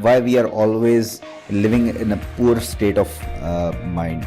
why we are always living in a poor state of mind,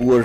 poor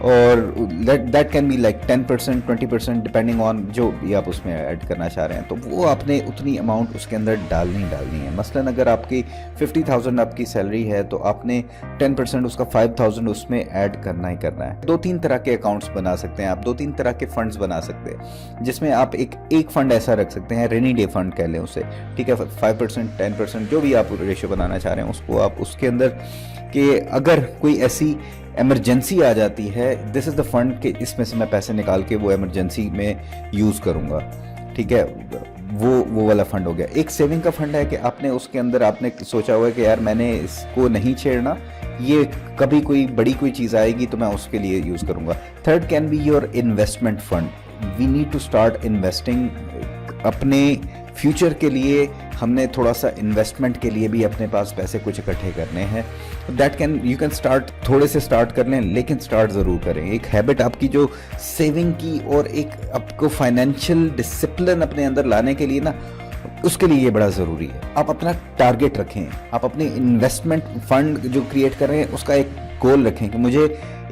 اور that can be like 10%, 20% depending on جو بھی آپ اس میں add کرنا چاہ رہے ہیں. تو وہ آپ نے اتنی اماؤنٹ اس کے اندر ڈالنی ہے. مثلاً اگر آپ کی 50,000 آپ کی سیلری ہے تو آپ نے 10% اس کا 5,000 اس میں ایڈ کرنا ہے. 2-3 طرح کے اکاؤنٹس بنا سکتے ہیں آپ, 2-3 طرح کے فنڈز بنا سکتے ہیں, جس میں آپ ایک فنڈ ایسا رکھ سکتے ہیں, رینی ڈے فنڈ کہہ لیں اسے, ٹھیک ہے, 5%, 10% جو بھی آپ ریشو بنانا چاہ رہے ہیں اس کو آپ اس کے اندر, کہ اگر کوئی ایسی ایمرجنسی آ جاتی ہے, دس از دا فنڈ کہ اس میں سے میں پیسے نکال کے وہ ایمرجنسی میں یوز کروں گا, ٹھیک ہے, وہ والا فنڈ ہو گیا. ایک سیونگ کا فنڈ ہے کہ آپ نے اس کے اندر آپ نے سوچا ہوا ہے کہ یار میں نے اس کو نہیں چھیڑنا, یہ کبھی کوئی بڑی کوئی چیز آئے گی تو میں اس کے لیے یوز کروں گا. Third can be your investment fund. We need to start investing. اپنے فیوچر کے لیے ہم نے تھوڑا سا انویسٹمنٹ کے لیے بھی اپنے پاس پیسے کچھ اکٹھے کرنے ہیں. یو کین اسٹارٹ, تھوڑے سے اسٹارٹ کر لیں لیکن اسٹارٹ ضرور کریں. ایک ہیبٹ آپ کی جو سیونگ کی اور ایک آپ کو فائنینشیل ڈسپلن اپنے اندر لانے کے لیے نا, اس کے لیے یہ بڑا ضروری ہے. آپ اپنا ٹارگٹ رکھیں, آپ اپنے انویسٹمنٹ فنڈ جو کریٹ کر رہے ہیں اس کا ایک گول رکھیں کہ مجھے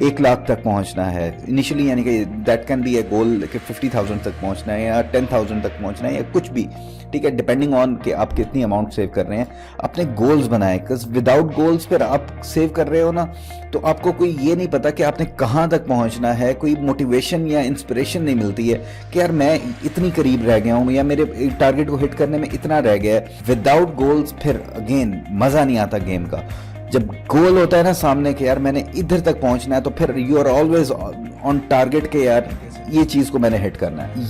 1 لاکھ تک پہنچنا ہے انیشلی, یعنی کہ دیٹ کین بی اے گول کہ 50,000 تک پہنچنا ہے یا 10,000 تک پہنچنا ہے یا کچھ بھی, ٹھیک ہے, ڈپینڈنگ آن کہ آپ کتنی اماؤنٹ سیو کر رہے ہیں. اپنے گولز بنائیں, بیکاز وداؤٹ گولز پھر آپ سیو کر رہے ہو نا تو آپ کو کوئی یہ نہیں پتا کہ آپ نے کہاں تک پہنچنا ہے, کوئی موٹیویشن یا انسپریشن نہیں ملتی ہے کہ یار میں اتنی قریب رہ گیا ہوں یا میرے ٹارگٹ کو ہٹ کرنے میں اتنا رہ گیا ہے. وداؤٹ گولز پھر اگین مزہ نہیں آتا گیم کا. جب گول ہوتا ہے نا سامنے کہ یار میں نے ادھر تک پہنچنا ہے تو پھر you are always on target کہ یار یہ چیز کو میں نے ہٹ کرنا ہے.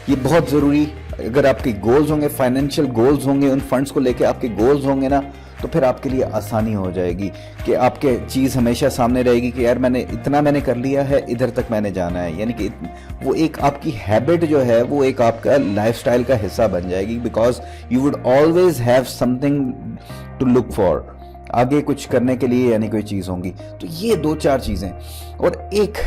یہ بہت ضروری. اگر آپ کے گولز ہوں گے, فائنینشیل گولز ہوں گے, ان فنڈز کو لے کے آپ کے گولز ہوں گے نا, تو پھر آپ کے لیے آسانی ہو جائے گی کہ آپ کے چیز ہمیشہ سامنے رہے گی کہ یار میں نے کر لیا ہے, ادھر تک میں نے جانا ہے. یعنی کہ وہ ایک آپ کی ہیبٹ جو ہے وہ ایک آپ کا لائف سٹائل کا حصہ بن جائے گی, because you would always have something to look for, آگے کچھ کرنے کے لیے یعنی کوئی چیز ہوں گی. تو یہ 2-4 چیزیں. اور ایک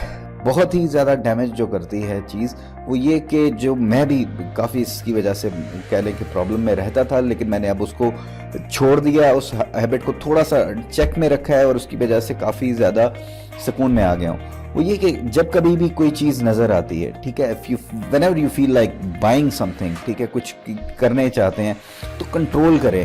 بہت ہی زیادہ ڈیمیج جو کرتی ہے چیز وہ یہ کہ جو میں بھی کافی اس کی وجہ سے کہہ لیں کہ پرابلم میں رہتا تھا, لیکن میں نے اب اس کو چھوڑ دیا, اس ہیبٹ کو تھوڑا سا چیک میں رکھا ہے اور اس کی وجہ سے کافی زیادہ سکون میں آ گیا ہوں. وہ یہ کہ جب کبھی بھی کوئی چیز نظر آتی ہے, ٹھیک ہے, whenever you feel like buying something, ٹھیک ہے, کچھ کرنے چاہتے ہیں تو کنٹرول کریں.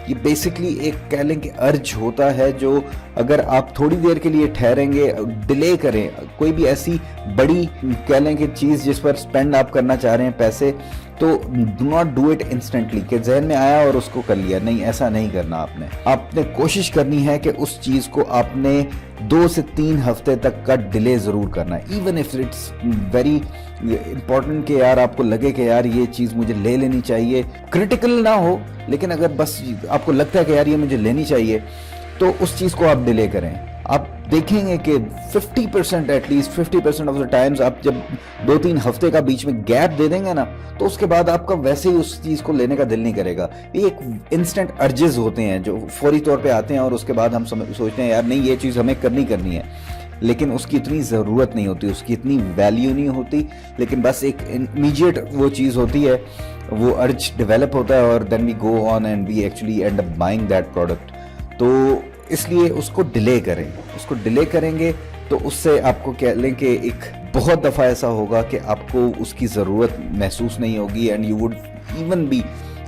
یہ بیسکلی ایک کہہ لیں کہ ارج ہوتا ہے جو اگر آپ تھوڑی دیر کے لیے ٹھہریں گے, ڈیلے کریں کوئی بھی ایسی بڑی کہہ لیں کہ چیز جس پر سپینڈ آپ کرنا چاہ رہے ہیں پیسے, تو do not do it instantly کہ ذہن میں آیا اور اس کو کر لیا. نہیں, ایسا نہیں کرنا. آپ نے کوشش کرنی ہے کہ اس چیز کو آپ نے 2 سے 3 ہفتے تک کا ڈیلے ضرور کرنا ہے, even if it's very important کہ یار آپ کو لگے کہ یار یہ چیز مجھے لے لینی چاہیے, کرٹیکل نہ ہو, لیکن اگر بس آپ کو لگتا ہے کہ یار یہ مجھے لینی چاہیے تو اس چیز کو آپ ڈیلے کریں. آپ دیکھیں گے کہ 50% at least 50% of the times آپ جب 2-3 ہفتے کا بیچ میں گیپ دے دیں گے نا, تو اس کے بعد آپ کا ویسے ہی اس چیز کو لینے کا دل نہیں کرے گا. یہ ایک انسٹنٹ ارجز ہوتے ہیں جو فوری طور پہ آتے ہیں اور اس کے بعد ہم سوچتے ہیں یار نہیں یہ چیز ہمیں کرنی ہے, لیکن اس کی اتنی ضرورت نہیں ہوتی, اس کی اتنی ویلیو نہیں ہوتی, لیکن بس ایک امیجیٹ وہ چیز ہوتی ہے, وہ ارج ڈیولپ ہوتا ہے اور then we go on and we actually end up buying that product. تو اس لیے اس کو ڈیلے کریں گے تو اس سے آپ کو کہہ لیں کہ ایک بہت دفعہ ایسا ہوگا کہ آپ کو اس کی ضرورت محسوس نہیں ہوگی, and you would even be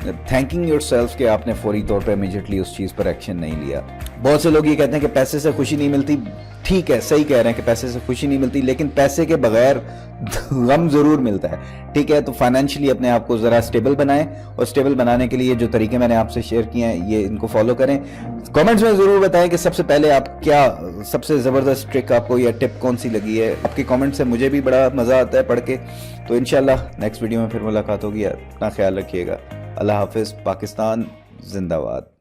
thinking yourself کہ آپ نے فوری طور پہ امیجیٹلی اس چیز پر ایکشن نہیں لیا. بہت سے لوگ یہ کہتے ہیں کہ پیسے سے خوشی نہیں ملتی. ٹھیک ہے, صحیح کہہ رہے ہیں کہ پیسے سے خوشی نہیں ملتی, لیکن پیسے کے بغیر غم ضرور ملتا ہے, ٹھیک ہے. تو فائنینشلی اپنے آپ کو ذرا سٹیبل بنائیں, اور سٹیبل بنانے کے لیے جو طریقے میں نے آپ سے شیئر کیے ہیں یہ ان کو فالو کریں. کامنٹس میں ضرور بتائیں کہ سب سے پہلے آپ کیا سب سے زبردست ٹرک آپ کو یا ٹپ کون سی لگی ہے. آپ کے کامنٹ سے مجھے بھی بڑا مزہ آتا ہے پڑھ کے. تو انشاءاللہ نیکسٹ ویڈیو میں پھر ملاقات ہوگی. اپنا خیال رکھیے گا. اللہ حافظ. پاکستان زندہ باد.